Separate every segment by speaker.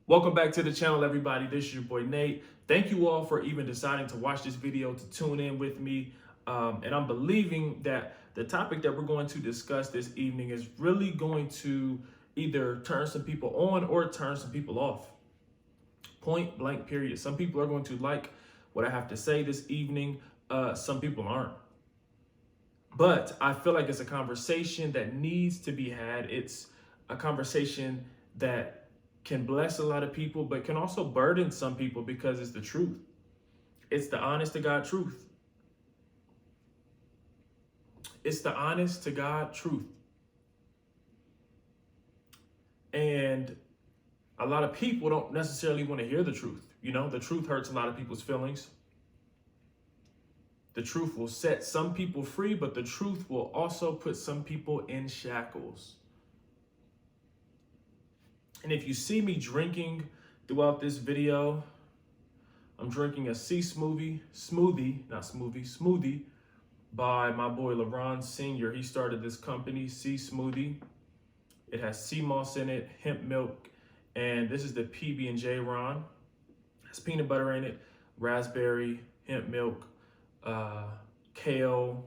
Speaker 1: Welcome back to the channel, everybody. This is your boy Nate. Thank you all for even deciding to watch this video, to tune in with me. And I'm believing that the topic that we're going to discuss this evening is really going to either turn some people on or turn some people off. Point blank, period. Some people are going to like what I have to say this evening. Some people aren't. But I feel like it's a conversation that needs to be had. It's a conversation that can bless a lot of people, but can also burden some people because it's the truth. It's the honest to God truth. It's the honest to God truth. And a lot of people don't necessarily want to hear the truth. You know, the truth hurts a lot of people's feelings. The truth will set some people free, but the truth will also put some people in shackles. And if you see me drinking throughout this video, I'm drinking a smoothie by my boy LeBron Sr. He started this company, Sea Smoothie. It has sea moss in it, hemp milk, and this is the PB&J Ron. It has peanut butter in it, raspberry, hemp milk, kale,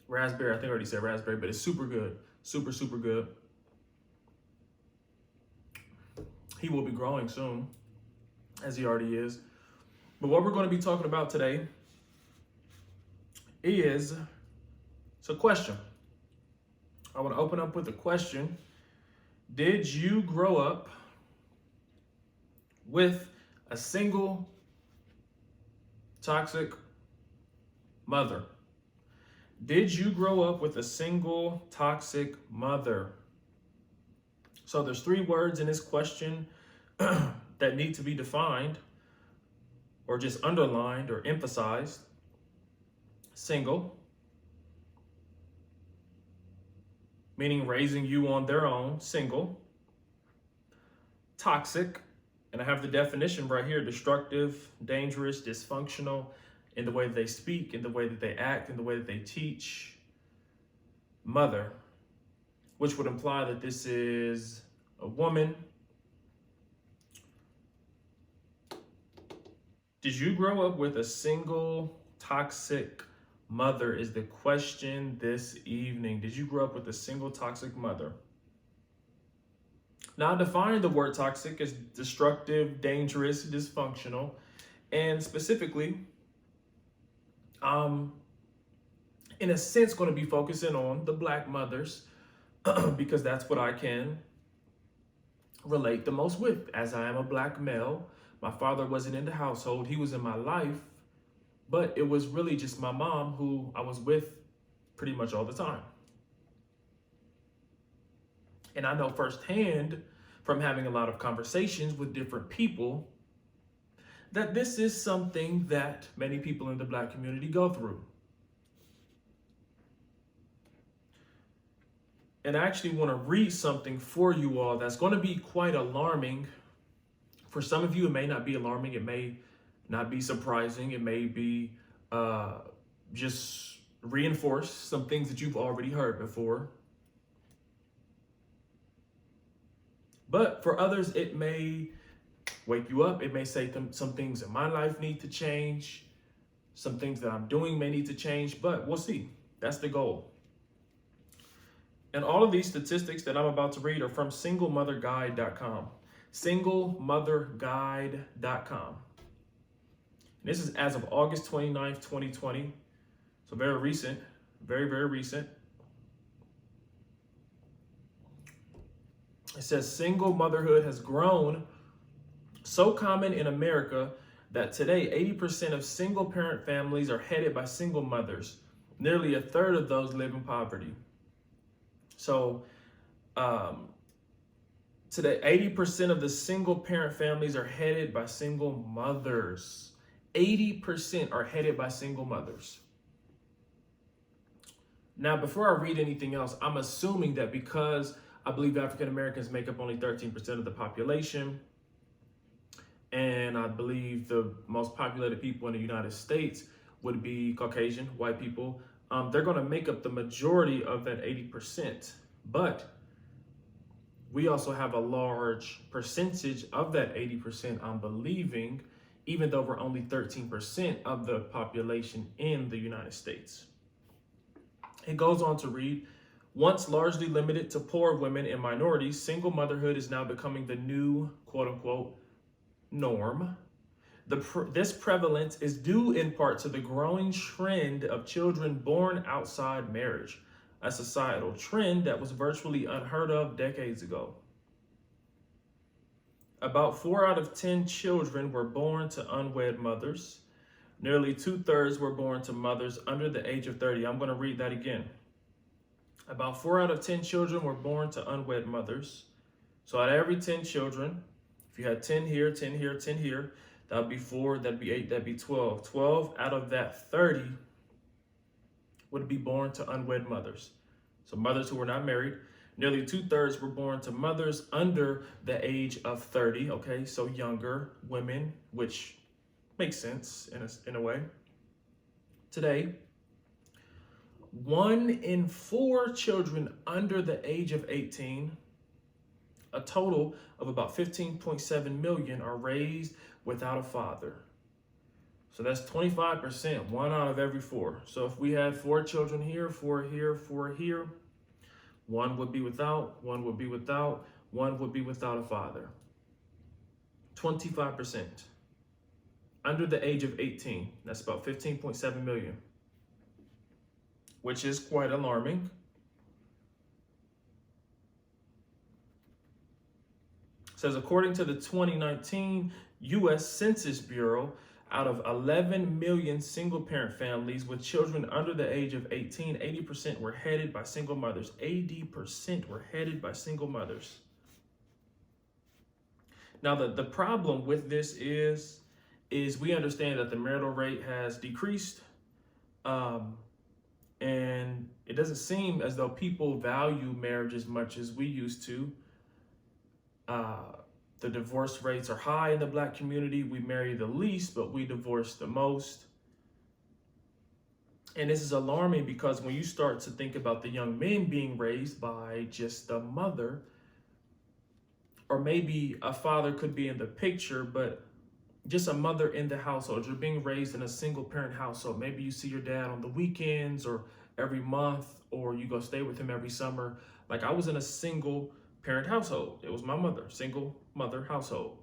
Speaker 1: raspberry. I think I already said raspberry, but it's super good, super good. He will be growing soon, as he already is. But what we're going to be talking about today is, it's a question. I want to open up with a question. Did you grow up with a single toxic mother? Did you grow up with a single toxic mother? So there's three words in this question that need to be defined or just underlined or emphasized. Single, meaning raising you on their own, single. Toxic, and I have the definition right here: destructive, dangerous, dysfunctional in the way that they speak, in the way that they act, in the way that they teach. Mother, which would imply that this is a woman. Did you grow up with a single toxic mother is the question this evening. Did you grow up with a single toxic mother? Now, defining the word toxic as destructive, dangerous, dysfunctional, and specifically, in a sense, going to be focusing on the Black mothers because that's what I can relate the most with, as I am a Black male. My father wasn't in the household. He was in my life, but it was really just my mom who I was with pretty much all the time. And I know firsthand from having a lot of conversations with different people that this is something that many people in the Black community go through. And I actually want to read something for you all that's going to be quite alarming. For some of you, it may not be alarming. It may not be surprising. It may be just reinforce some things that you've already heard before. But for others, it may wake you up. It may say some things in my life need to change. Some things that I'm doing may need to change, but we'll see. That's the goal. And all of these statistics that I'm about to read are from singlemotherguide.com. Singlemotherguide.com. This is as of August 29th, 2020. So very recent, very recent. It says single motherhood has grown so common in America that today 80% of single parent families are headed by single mothers. Nearly a third of those live in poverty. So today, 80% of the single parent families are headed by single mothers. 80% are headed by single mothers. Now, before I read anything else, I'm assuming that because I believe African Americans make up only 13% of the population, and I believe the most populated people in the United States would be Caucasian, white people, they're going to make up the majority of that 80%. But we also have a large percentage of that 80%, I'm believing, even though we're only 13% of the population in the United States. It goes on to read, once largely limited to poor women and minorities, single motherhood is now becoming the new quote unquote norm. This prevalence is due in part to the growing trend of children born outside marriage, a societal trend that was virtually unheard of decades ago. About 4 out of 10 children were born to unwed mothers. Nearly 2/3 were born to mothers under the age of 30. I'm going to read that again. About 4 out of 10 children were born to unwed mothers. So out of every 10 children, if you had 10 here, 10 here, 10 here, that would be 4, that'd be 8, that'd be 12. 12 out of that 30 would be born to unwed mothers. So mothers who were not married. Nearly 2/3 were born to mothers under the age of 30, okay? So younger women, which makes sense in a way. Today, 1 in 4 children under the age of 18, a total of about 15.7 million, are raised without a father. So that's 25%, 1 out of every 4. So if we had 4 children here, 4 here, 4 here, 1 would be without, 1 would be without, 1 would be without a father. 25%. Under the age of 18, that's about 15.7 million, which is quite alarming. It says, according to the 2019 U.S. Census Bureau, out of 11 million single-parent families with children under the age of 18, 80% were headed by single mothers. 80% were headed by single mothers. Now, the problem with this is we understand that the marital rate has decreased, and it doesn't seem as though people value marriage as much as we used to. The divorce rates are high in the Black community. We marry the least, but we divorce the most. And this is alarming because when you start to think about the young men being raised by just a mother, or maybe a father could be in the picture, but just a mother in the household. You're being raised in a single parent household. Maybe you see your dad on the weekends or every month, or you go stay with him every summer. Like, I was in a single parent household. It was my mother, single mother household.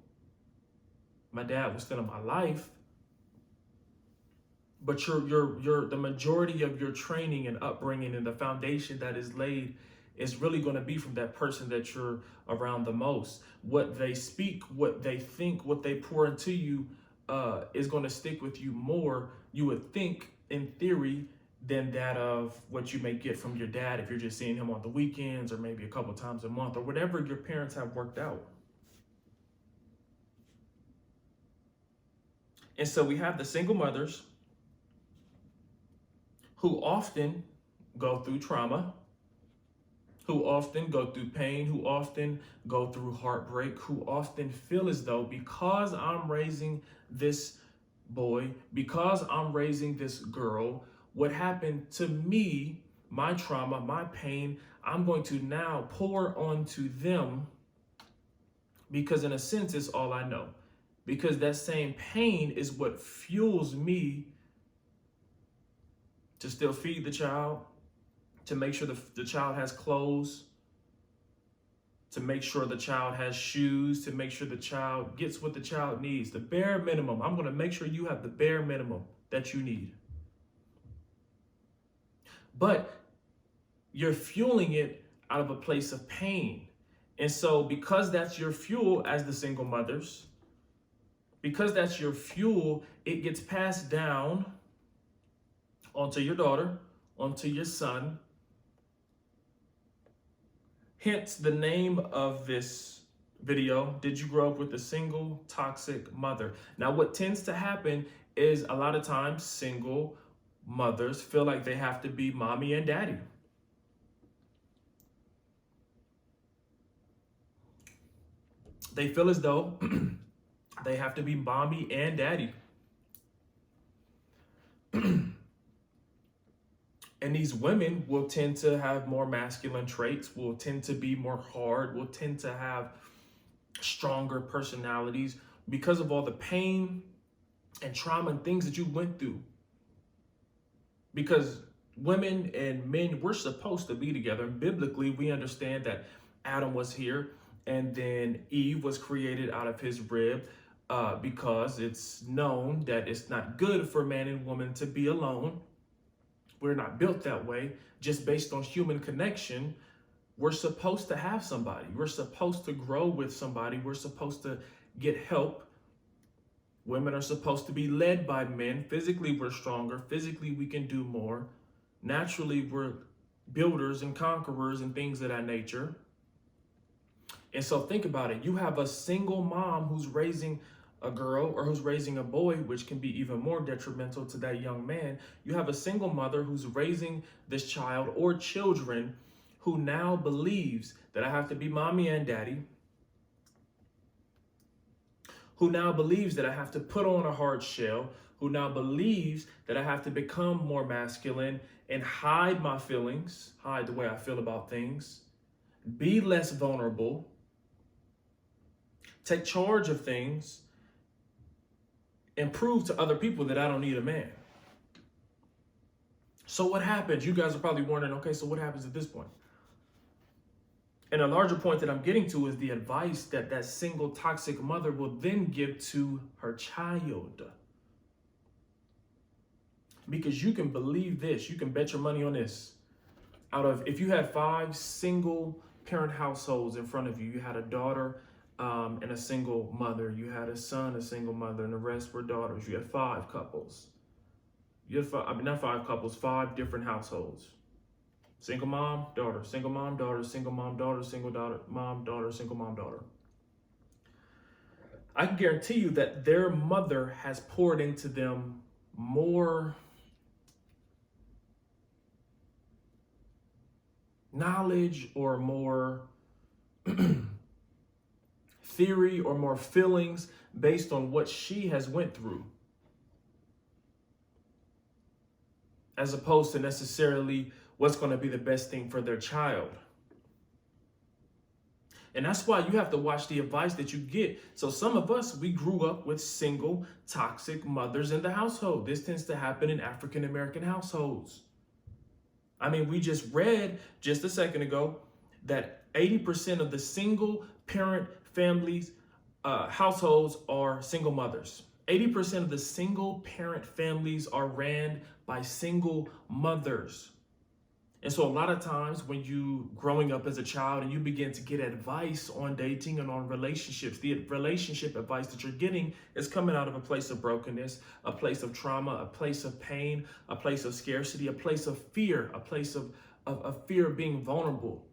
Speaker 1: My dad was still in my life, but the majority of your training and upbringing and the foundation that is laid is really going to be from that person that you're around the most. What they speak, what they think, what they pour into you is going to stick with you more, you would think, in theory, than that of what you may get from your dad if you're just seeing him on the weekends or maybe a couple times a month or whatever your parents have worked out. And so we have the single mothers who often go through trauma, who often go through pain, who often go through heartbreak, who often feel as though because I'm raising this boy, because I'm raising this girl, what happened to me, my trauma, my pain, I'm going to now pour onto them because in a sense, it's all I know. Because that same pain is what fuels me to still feed the child, to make sure the child has clothes, to make sure the child has shoes, to make sure the child gets what the child needs, the bare minimum. I'm going to make sure you have the bare minimum that you need. But you're fueling it out of a place of pain. And so because that's your fuel as the single mothers, because that's your fuel, it gets passed down onto your daughter, onto your son. Hence the name of this video, Did You Grow Up with a Single Toxic Mother? Now, what tends to happen is a lot of times single mothers feel like they have to be mommy and daddy. They feel as though they have to be mommy and daddy. And these women will tend to have more masculine traits, will tend to be more hard, will tend to have stronger personalities because of all the pain and trauma and things that you went through. Because women and men, we're supposed to be together. And biblically, we understand that Adam was here and then Eve was created out of his rib, because it's known that it's not good for man and woman to be alone. We're not built that way. Just based on human connection, we're supposed to have somebody. We're supposed to grow with somebody. We're supposed to get help. Women are supposed to be led by men. Physically, we're stronger. Physically, we can do more. Naturally, we're builders and conquerors and things of that nature. And so think about it. You have a single mom who's raising a girl or who's raising a boy, which can be even more detrimental to that young man. You have a single mother who's raising this child or children who now believes that I have to be mommy and daddy, who now believes that I have to put on a hard shell, who now believes that I have to become more masculine and hide my feelings, hide the way I feel about things, be less vulnerable, take charge of things, and prove to other people that I don't need a man. So what happens? You guys are probably wondering, okay, so what happens at this point? And a larger point that I'm getting to is the advice that that single toxic mother will then give to her child. Because you can believe this, you can bet your money on this. If you had 5 single parent households in front of you, you had a daughter and a single mother, you had a son, a single mother, and the rest were daughters. You had 5 couples. You had not 5 couples, 5 different households. Single mom, daughter, single mom, daughter, single mom, daughter, single daughter, mom, daughter, single mom, daughter. I can guarantee you that their mother has poured into them more knowledge or more theory or more feelings based on what she has went through, as opposed to necessarily what's going to be the best thing for their child. And that's why you have to watch the advice that you get. So some of us, we grew up with single, toxic mothers in the household. This tends to happen in African American households. I mean, we just read just a second ago that 80% of the single parent families, households are single mothers. 80% of the single parent families are ran by single mothers. And so a lot of times when you growing up as a child and you begin to get advice on dating and on relationships, the relationship advice that you're getting is coming out of a place of brokenness, a place of trauma, a place of pain, a place of scarcity, a place of fear, a place of fear of being vulnerable,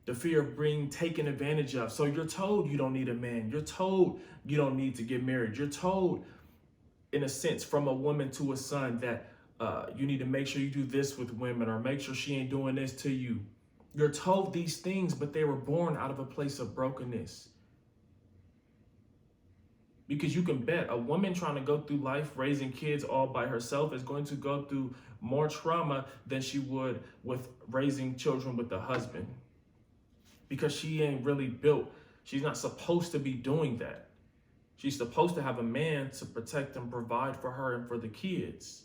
Speaker 1: the fear of being taken advantage of. So you're told you don't need a man. You're told you don't need to get married. You're told, in a sense, from a woman to a son that you need to make sure you do this with women, or make sure she ain't doing this to you. You're told these things, but they were born out of a place of brokenness. Because you can bet a woman trying to go through life raising kids all by herself is going to go through more trauma than she would with raising children with a husband. Because she ain't really built. She's not supposed to be doing that. She's supposed to have a man to protect and provide for her and for the kids.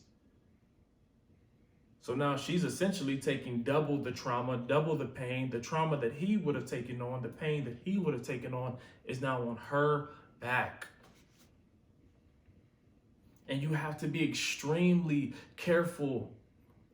Speaker 1: So now she's essentially taking double the trauma, double the pain. The trauma that he would have taken on, the pain that he would have taken on is now on her back. And you have to be extremely careful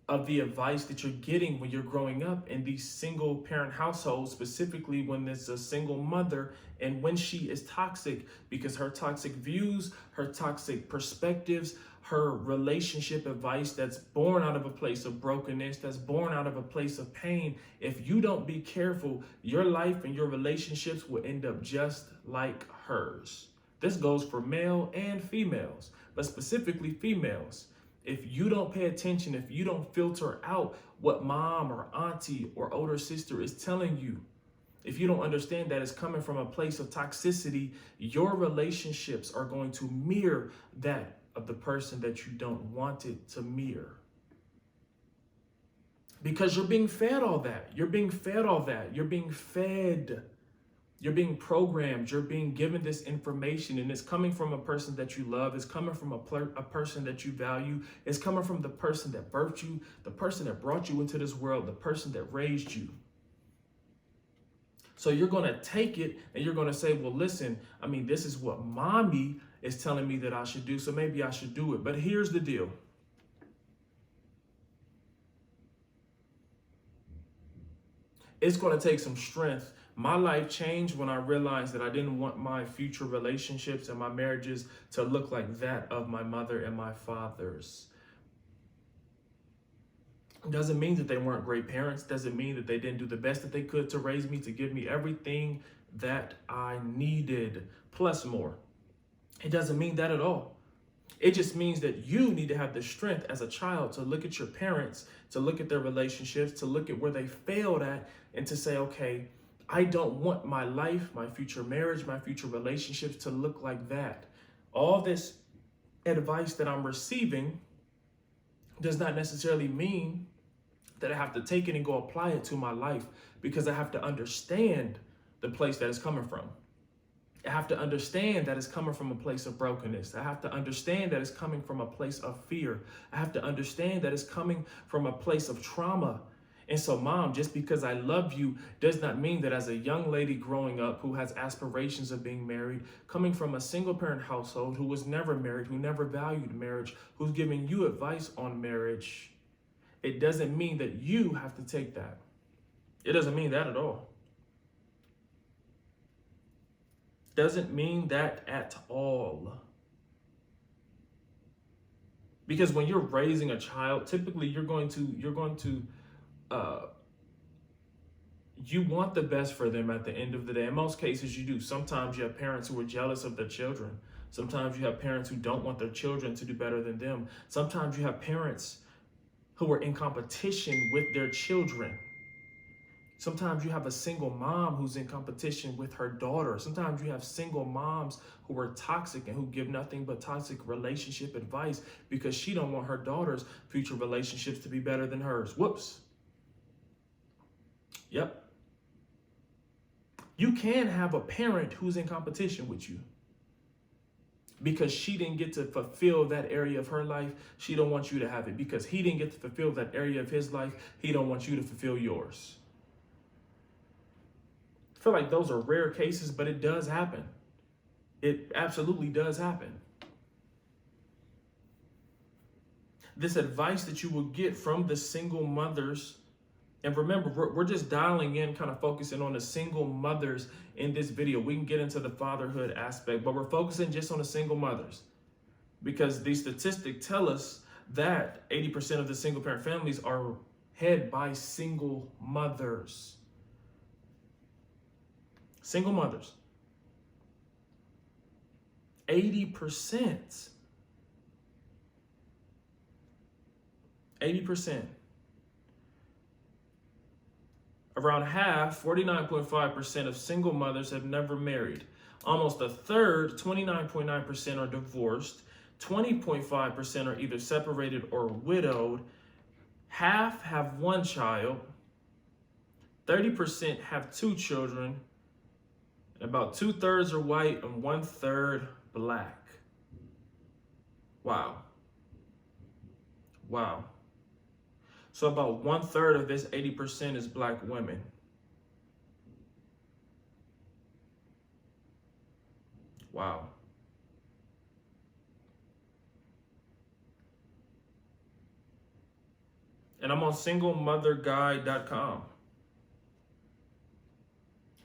Speaker 1: of the advice that you're getting when you're growing up in these single parent households, specifically when there's a single mother and when she is toxic, because her toxic views, her toxic perspectives, her relationship advice that's born out of a place of brokenness, that's born out of a place of pain. If you don't be careful, your life and your relationships will end up just like hers. This goes for male and females, but specifically females. If you don't pay attention, if you don't filter out what mom or auntie or older sister is telling you, if you don't understand that it's coming from a place of toxicity, your relationships are going to mirror that of the person that you don't want it to mirror. because you're being fed all that. You're being fed all that. You're being fed. You're being programmed. You're being given this information, and it's coming from a person that you love. It's coming from a person that you value. It's coming from the person that birthed you, the person that brought you into this world, the person that raised you. So you're going to take it and you're going to say, well, listen, I mean, this is what mommy is telling me that I should do, so maybe I should do it. But here's the deal. It's going to take some strength. My life changed when I realized that I didn't want my future relationships and my marriages to look like that of my mother and my father's. Doesn't mean that they weren't great parents. Doesn't mean that they didn't do the best that they could to raise me, to give me everything that I needed, plus more. It doesn't mean that at all. It just means that you need to have the strength as a child to look at your parents, to look at their relationships, to look at where they failed at, and to say, okay, I don't want my life, my future marriage, my future relationships to look like that. All this advice that I'm receiving does not necessarily mean that I have to take it and go apply it to my life, because I have to understand the place that it's coming from. I have to understand that it's coming from a place of brokenness. I have to understand that it's coming from a place of fear. I have to understand that it's coming from a place of trauma. And so, Mom, just because I love you does not mean that as a young lady growing up who has aspirations of being married, coming from a single parent household, who was never married, who never valued marriage, who's giving you advice on marriage, it doesn't mean that you have to take that. It doesn't mean that at all. Doesn't mean that at all. Because when you're raising a child, typically you want the best for them at the end of the day. In most cases, you do. Sometimes you have parents who are jealous of their children. Sometimes you have parents who don't want their children to do better than them. Sometimes you have parents who are in competition with their children. Sometimes you have a single mom who's in competition with her daughter. Sometimes you have single moms who are toxic and who give nothing but toxic relationship advice because she don't want her daughter's future relationships to be better than hers. Whoops. Yep. You can have a parent who's in competition with you because she didn't get to fulfill that area of her life. She don't want you to have it. Because he didn't get to fulfill that area of his life, he don't want you to fulfill yours. I feel like those are rare cases, but it does happen. It absolutely does happen. This advice that you will get from the single mothers, and remember, we're just dialing in, kind of focusing on the single mothers in this video. We can get into the fatherhood aspect, but we're focusing just on the single mothers because these statistics tell us that 80% of the single parent families are headed by single mothers. Single mothers. 80%. 80%. Around half, 49.5% of single mothers have never married. Almost a third, 29.9%, are divorced. 20.5% are either separated or widowed. Half have one child. 30% have two children. About 2/3 are white and 1/3 black. Wow. Wow. So about 1/3 of this 80% is black women. Wow. And I'm on singlemotherguide.com.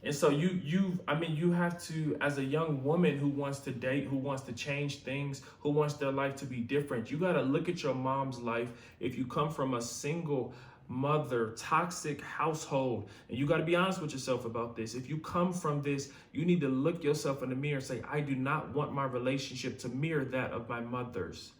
Speaker 1: And so you have to, as a young woman who wants to date, who wants to change things, who wants their life to be different, you got to look at your mom's life. If you come from a single mother, toxic household, and you got to be honest with yourself about this. If you come from this, you need to look yourself in the mirror and say, I do not want my relationship to mirror that of my mother's.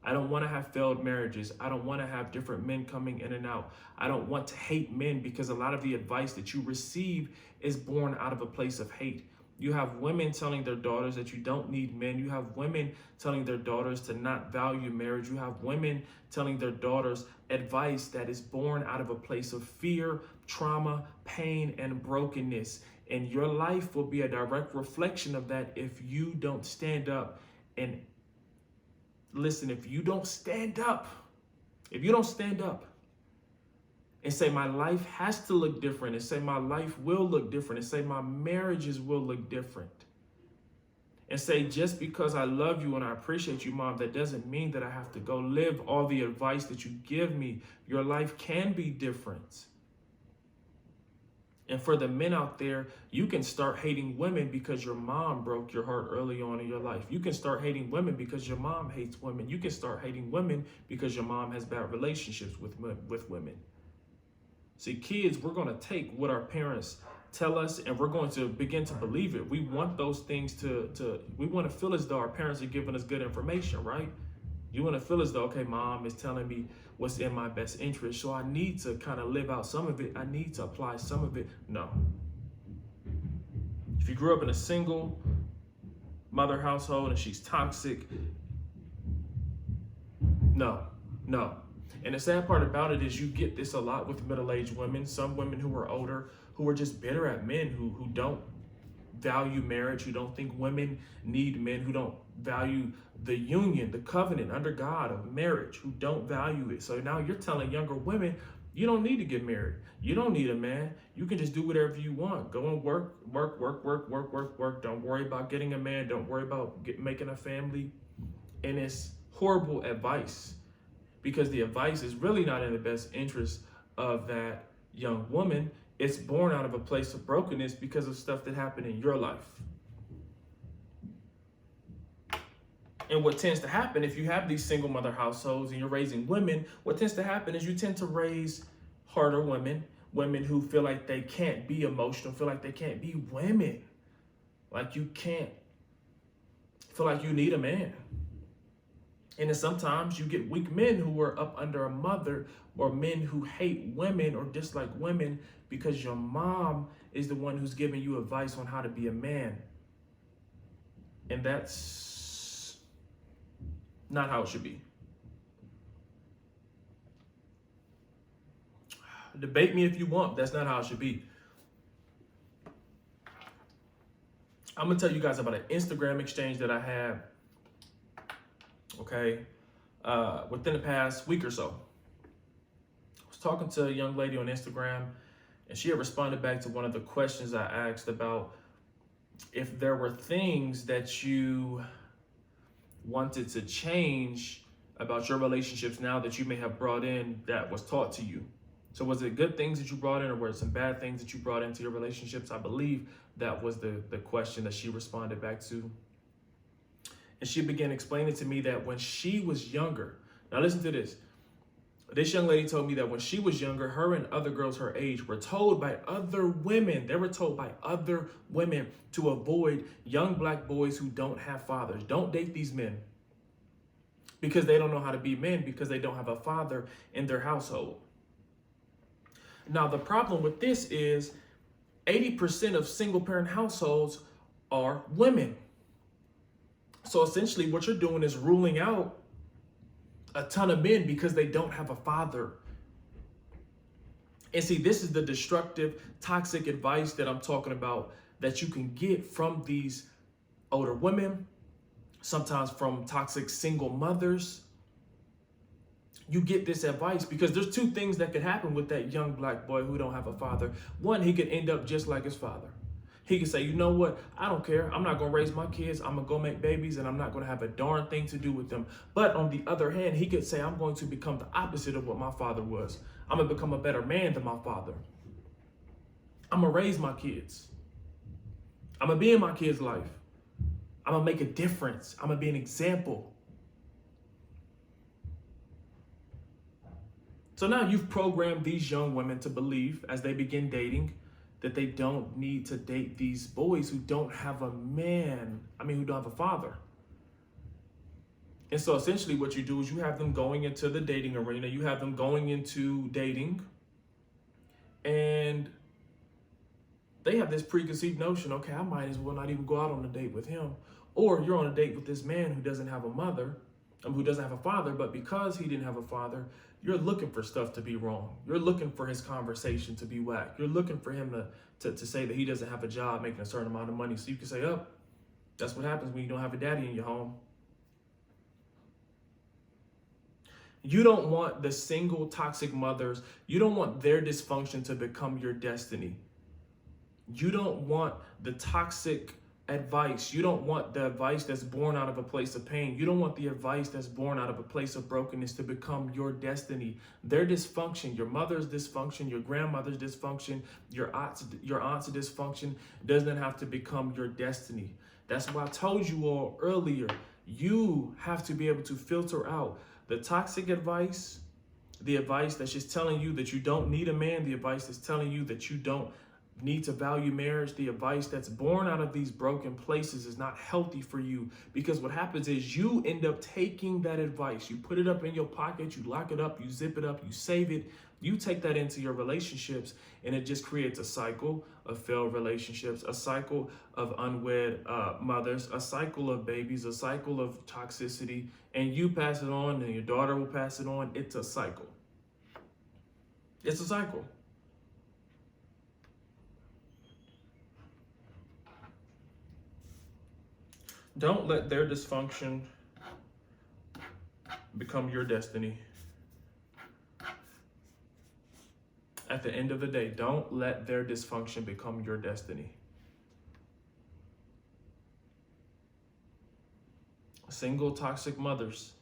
Speaker 1: I don't want to have failed marriages. I don't want to have different men coming in and out. I don't want to hate men because a lot of the advice that you receive is born out of a place of hate. You have women telling their daughters that you don't need men. You have women telling their daughters to not value marriage. You have women telling their daughters advice that is born out of a place of fear, trauma, pain, and brokenness. And your life will be a direct reflection of that if you don't stand up and listen. If you don't stand up and say my life has to look different, and say my life will look different, and say my marriages will look different, and say just because I love you and I appreciate you, Mom, that doesn't mean that I have to go live all the advice that you give me. Your life can be different. And for the men out there, you can start hating women because your mom broke your heart early on in your life. You can start hating women because your mom hates women. You can start hating women because your mom has bad relationships with women. See, kids, we're going to take what our parents tell us and we're going to begin to believe it. We want those things we want to feel as though our parents are giving us good information, right? You want to feel as though, okay, Mom is telling me what's in my best interest, so I need to kind of live out some of it. I need to apply some of it. No. If you grew up in a single mother household and she's toxic, no. And the sad part about it is you get this a lot with middle-aged women, some women who are older, who are just bitter at men, who don't value marriage, who don't think women need men, who don't value the union, the covenant under God of marriage, who don't value it. So now you're telling younger women, you don't need to get married. You don't need a man. You can just do whatever you want. Go and work. Don't worry about getting a man. Don't worry about making a family. And it's horrible advice, because the advice is really not in the best interest of that young woman. It's born out of a place of brokenness because of stuff that happened in your life. And what tends to happen if you have these single mother households and you're raising women, what tends to happen is you tend to raise harder women who feel like they can't be emotional, feel like they can't be women. Like you can't feel like you need a man. And then sometimes you get weak men who are up under a mother, or men who hate women or dislike women because your mom is the one who's giving you advice on how to be a man. And that's not how it should be. Debate me if you want, that's not how it should be. I'm gonna tell you guys about an Instagram exchange that I had, within the past week or so. I was talking to a young lady on Instagram, and she had responded back to one of the questions I asked about if there were things that you wanted to change about your relationships now that you may have brought in that was taught to you. So was it good things that you brought in, or were it some bad things that you brought into your relationships? I believe that was the question that she responded back to. And she began explaining to me that when she was younger, now listen to this. This young lady told me that when she was younger, her and other girls her age were told by other women, to avoid young black boys who don't have fathers. Don't date these men because they don't know how to be men, because they don't have a father in their household. Now, the problem with this is 80% of single parent households are women. So essentially what you're doing is ruling out a ton of men because they don't have a father. And see, this is the destructive, toxic advice that I'm talking about that you can get from these older women, sometimes from toxic single mothers. You get this advice because there's two things that could happen with that young black boy who don't have a father. One, he could end up just like his father. He could say, you know what? I don't care. I'm not going to raise my kids. I'm going to go make babies and I'm not going to have a darn thing to do with them. But on the other hand, he could say, I'm going to become the opposite of what my father was. I'm going to become a better man than my father. I'm going to raise my kids. I'm going to be in my kids' life. I'm going to make a difference. I'm going to be an example. So now you've programmed these young women to believe as they begin dating that they don't need to date these boys who don't have a man, who don't have a father. And so essentially what you do is you have them going into the dating arena, you have them going into dating, and they have this preconceived notion, okay, I might as well not even go out on a date with him. Or you're on a date with this man who doesn't have a mother, who doesn't have a father, but because he didn't have a father, you're looking for stuff to be wrong. You're looking for his conversation to be whack. You're looking for him to say that he doesn't have a job making a certain amount of money. So you can say, oh, that's what happens when you don't have a daddy in your home. You don't want the single toxic mothers. You don't want their dysfunction to become your destiny. You don't want the toxic advice. You don't want the advice that's born out of a place of pain. You don't want the advice that's born out of a place of brokenness to become your destiny. Their dysfunction, your mother's dysfunction, your grandmother's dysfunction, your aunt's dysfunction doesn't have to become your destiny. That's why I told you all earlier, you have to be able to filter out the toxic advice, the advice that's just telling you that you don't need a man, the advice that's telling you that you don't need to value marriage, the advice that's born out of these broken places is not healthy for you. Because what happens is you end up taking that advice, you put it up in your pocket, you lock it up, you zip it up, you save it, you take that into your relationships, and it just creates a cycle of failed relationships, a cycle of unwed mothers, a cycle of babies, a cycle of toxicity, and you pass it on and your daughter will pass it on. It's a cycle. It's a cycle. Don't let their dysfunction become your destiny. At the end of the day, don't let their dysfunction become your destiny. Single toxic mothers.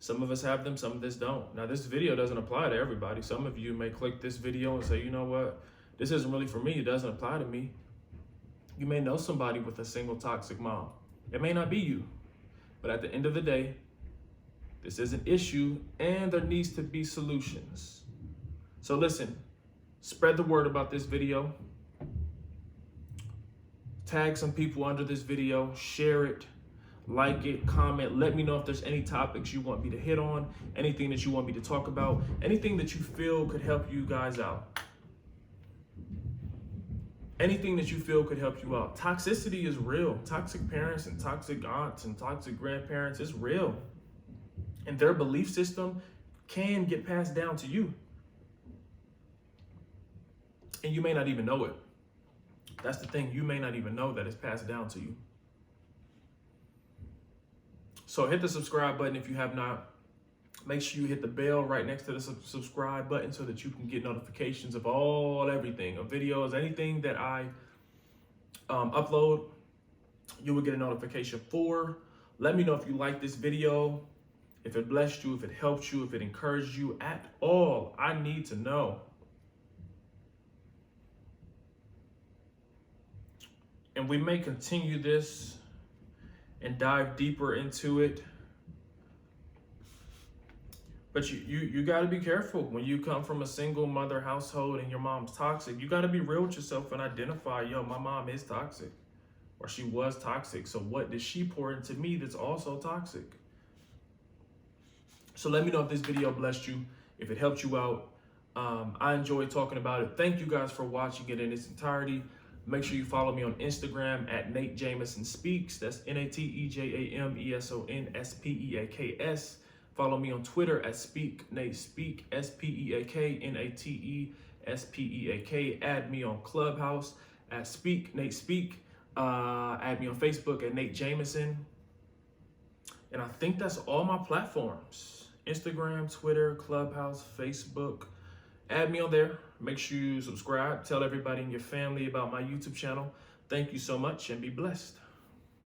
Speaker 1: Some of us have them, some of us don't. Now, this video doesn't apply to everybody. Some of you may click this video and say, you know what? This isn't really for me. It doesn't apply to me. You may know somebody with a single toxic mom. It may not be you, but at the end of the day, this is an issue and there needs to be solutions. So listen, spread the word about this video. Tag some people under this video, share it, like it, comment. Let me know if there's any topics you want me to hit on, anything that you want me to talk about, anything that you feel could help you guys out. Anything that you feel could help you out. Toxicity is real. Toxic parents and toxic aunts and toxic grandparents is real. And their belief system can get passed down to you. And you may not even know it. That's the thing. You may not even know that it's passed down to you. So hit the subscribe button if you have not. Make sure you hit the bell right next to the subscribe button so that you can get notifications of everything, of videos, anything that I upload, you will get a notification for. Let me know if you like this video, if it blessed you, if it helped you, if it encouraged you at all. I need to know. And we may continue this and dive deeper into it. But you got to be careful when you come from a single mother household and your mom's toxic. You got to be real with yourself and identify, yo, my mom is toxic, or she was toxic. So what did she pour into me that's also toxic? So let me know if this video blessed you, if it helped you out. I enjoyed talking about it. Thank you guys for watching it in its entirety. Make sure you follow me on Instagram at Nate Jameson Speaks. That's NateJamesonspeaks. Follow me on Twitter at Speak Nate Speak, SpeakNateSpeak. Add me on Clubhouse at Speak Nate Speak. Add me on Facebook at Nate Jameson. And I think that's all my platforms: Instagram, Twitter, Clubhouse, Facebook. Add me on there. Make sure you subscribe. Tell everybody in your family about my YouTube channel. Thank you so much and be blessed.